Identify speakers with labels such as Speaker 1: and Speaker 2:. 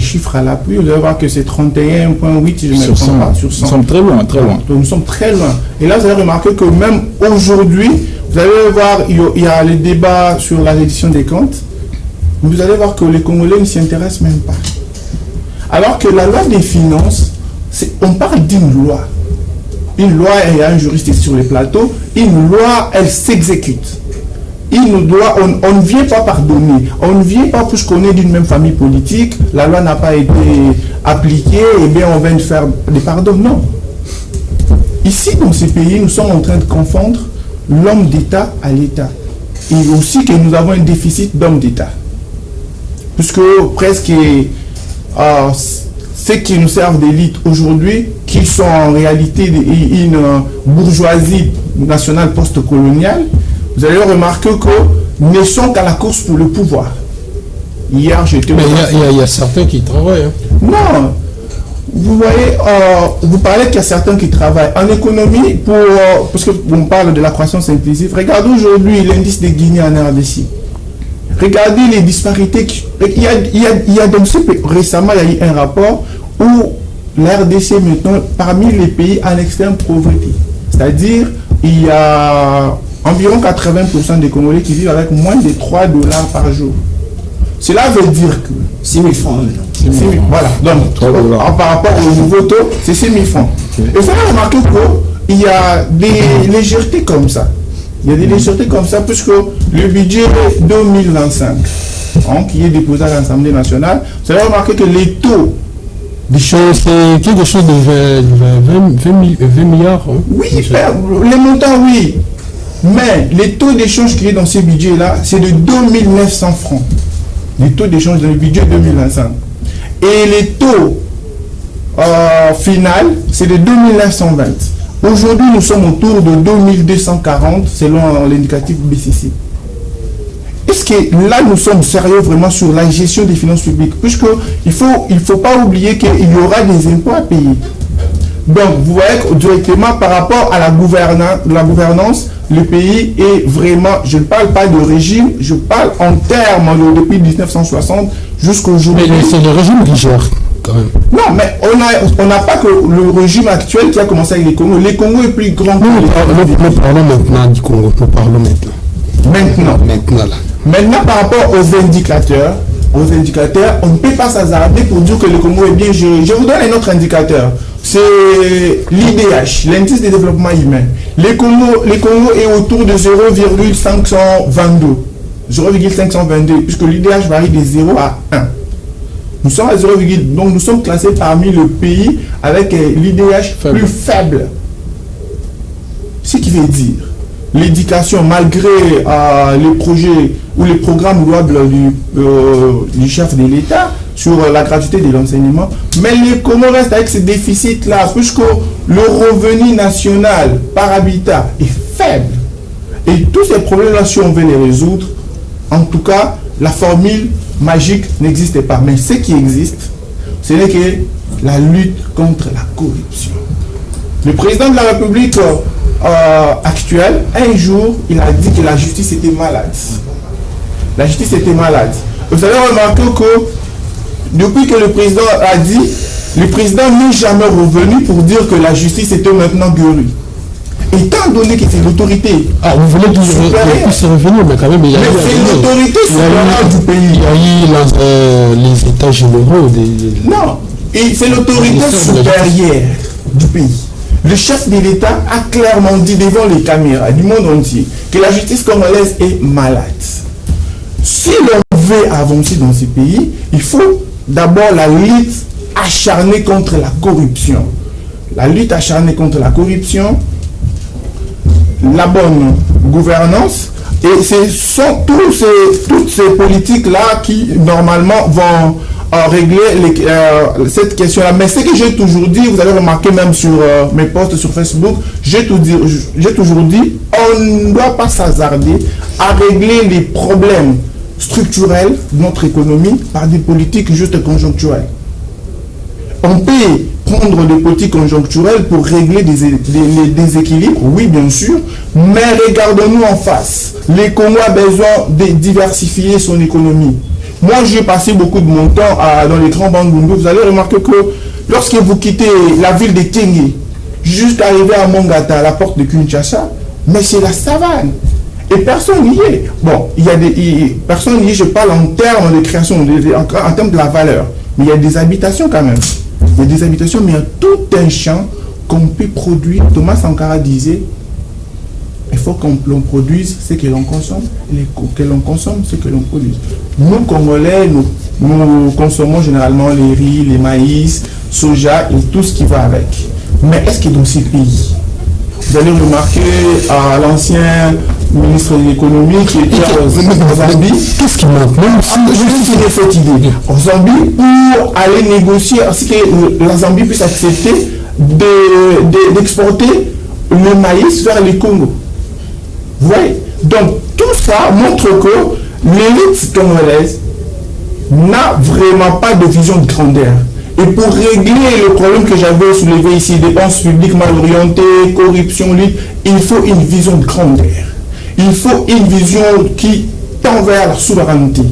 Speaker 1: chiffres à l'appui, vous allez voir que c'est 31,8 si je ne me trompe pas, sur 100.
Speaker 2: Nous sommes très loin, très loin.
Speaker 1: Donc nous sommes très loin. Et là, vous allez remarquer que même aujourd'hui, vous allez voir, il y a les débats sur la reddition des comptes. Vous allez voir que les Congolais ne s'y intéressent même pas. Alors que la loi des finances, on parle d'une loi. Une loi, il y a un juriste ici sur les plateaux, une loi, elle s'exécute. On ne vient pas pardonner. On ne vient pas parce qu'on est d'une même famille politique, la loi n'a pas été appliquée, et bien on vient de faire des pardons. Non. Ici, dans ces pays, nous sommes en train de confondre l'homme d'État à l'État. Et aussi que nous avons un déficit d'hommes d'État. Puisque presque ceux qui nous servent d'élite aujourd'hui, qui sont en réalité une bourgeoisie nationale post-coloniale, vous allez remarquer que ne sont qu'à la course pour le pouvoir. Hier, j'étais...
Speaker 3: Mais il y a certains qui travaillent. Hein.
Speaker 1: Non. Vous voyez, vous parlez qu'il y a certains qui travaillent. En économie, parce qu'on parle de la croissance inclusive, regardez aujourd'hui l'indice de Guinée en RDC. Regardez les disparités. Il y a donc récemment, il y a eu un rapport où la RDC est maintenant parmi les pays en extrême pauvreté. C'est-à-dire, il y a environ 80% des Congolais qui vivent avec moins de 3 dollars par jour. Cela veut dire que
Speaker 4: 6 000 francs maintenant.
Speaker 1: 6 000, voilà. Donc, par rapport au nouveau taux, c'est 6 000 francs. Okay. Et vous allez remarquer qu'il y a des légèretés comme ça. Il y a des légèretés comme ça, puisque le budget 2025, qui est déposé à l'Assemblée nationale, vous allez remarquer que les taux...
Speaker 3: C'est quelque chose de 20 milliards. Hein.
Speaker 1: Oui, les montants, oui. Mais les taux d'échange qui est dans ces budgets-là, c'est de 2 900 francs. Les taux d'échange dans le budget 2025. Et les taux final, c'est de 2 920. Aujourd'hui, nous sommes autour de 2240 selon l'indicatif BCC. Est-ce que là, nous sommes sérieux vraiment sur la gestion des finances publiques? Puisqu'il ne faut pas oublier qu'il y aura des impôts à payer. Donc, vous voyez que directement par rapport à la gouvernance, le pays est vraiment, je ne parle pas de régime, je parle en termes depuis 1960 jusqu'aujourd'hui.
Speaker 3: Mais c'est le régime qui gère. Quand même.
Speaker 1: Non, mais on n'a pas que le régime actuel qui a commencé avec les Congos. Les Congos est plus grand que
Speaker 3: nous parlons maintenant du Congo. Nous parlons maintenant.
Speaker 1: Maintenant, par rapport aux indicateurs, on ne peut pas s'hasarder pour dire que le Congo est bien géré. Je vous donne un autre indicateur. C'est l'IDH, l'indice de développement humain. Les Congo est autour de 0,522. 0,522, puisque l'IDH varie de 0 à 1. Nous sommes à 0, donc nous sommes classés parmi le pays avec l'IDH plus faible. Ce qui veut dire, l'éducation, malgré les projets ou les programmes louables du chef de l'État sur la gratuité de l'enseignement, mais les Comores restent avec ces déficits-là, puisque le revenu national par habitat est faible. Et tous ces problèmes-là, si on veut les résoudre, en tout cas, la formule magique n'existe pas. Mais ce qui existe, ce n'est que la lutte contre la corruption. Le président de la République actuelle, un jour, il a dit que la justice était malade. La justice était malade. Vous avez remarqué que depuis que le président a dit, le président n'est jamais revenu pour dire que la justice était maintenant guérie. Étant donné que c'est l'autorité.
Speaker 3: Ah, vous voulez qu'il puisse revenir, mais quand même, il y a
Speaker 1: c'est l'autorité supérieure du pays.
Speaker 3: Il y a eu les états généraux.
Speaker 1: Non, c'est l'autorité supérieure du pays. Le chef de l'État a clairement dit devant les caméras du monde entier que la justice congolaise est malade. Si l'on veut avancer dans ces pays, il faut d'abord la lutte acharnée contre la corruption. La lutte acharnée contre la corruption, la bonne gouvernance, et ce sont toutes ces politiques-là qui, normalement, vont régler cette question-là. Mais ce que j'ai toujours dit, vous avez remarqué même sur mes posts sur Facebook, j'ai toujours dit, on ne doit pas s'hasarder à régler les problèmes structurels de notre économie par des politiques juste conjoncturelles. On peut prendre des politiques conjoncturelles pour régler des déséquilibres, oui bien sûr, mais regardons-nous en face. Le Congo a besoin de diversifier son économie. Moi, j'ai passé beaucoup de mon temps dans les grands bancs de Bundu. Vous allez remarquer que lorsque vous quittez la ville de Tengue, jusqu'à arriver à Mongata, à la porte de Kinshasa, mais c'est la savane. Et personne n'y est. Bon, il y a personne n'y est, je parle en termes de création, en termes de la valeur. Mais il y a des habitations quand même. Il y a des habitations, mais il y a tout un champ qu'on peut produire. Thomas Sankara disait, il faut qu'on produise ce que l'on consomme, et que l'on consomme ce que l'on produit. Nous, Congolais, nous consommons généralement les riz, les maïs, soja et tout ce qui va avec. Mais est-ce que dans ces pays, vous allez remarquer à l'ancien ministre de l'économie qui était en Zambie,
Speaker 3: qu'est-ce qui manque même si
Speaker 1: juste finir cette idée, en Zambie, pour aller négocier, ainsi que la Zambie puisse accepter d'exporter le maïs vers le Congo. Vous voyez? Donc tout ça montre que l'élite congolaise n'a vraiment pas de vision de grandeur. Et pour régler le problème que j'avais soulevé ici, dépenses publiques mal orientées, corruption, il faut une vision de grandeur. Il faut une vision qui tend vers la souveraineté.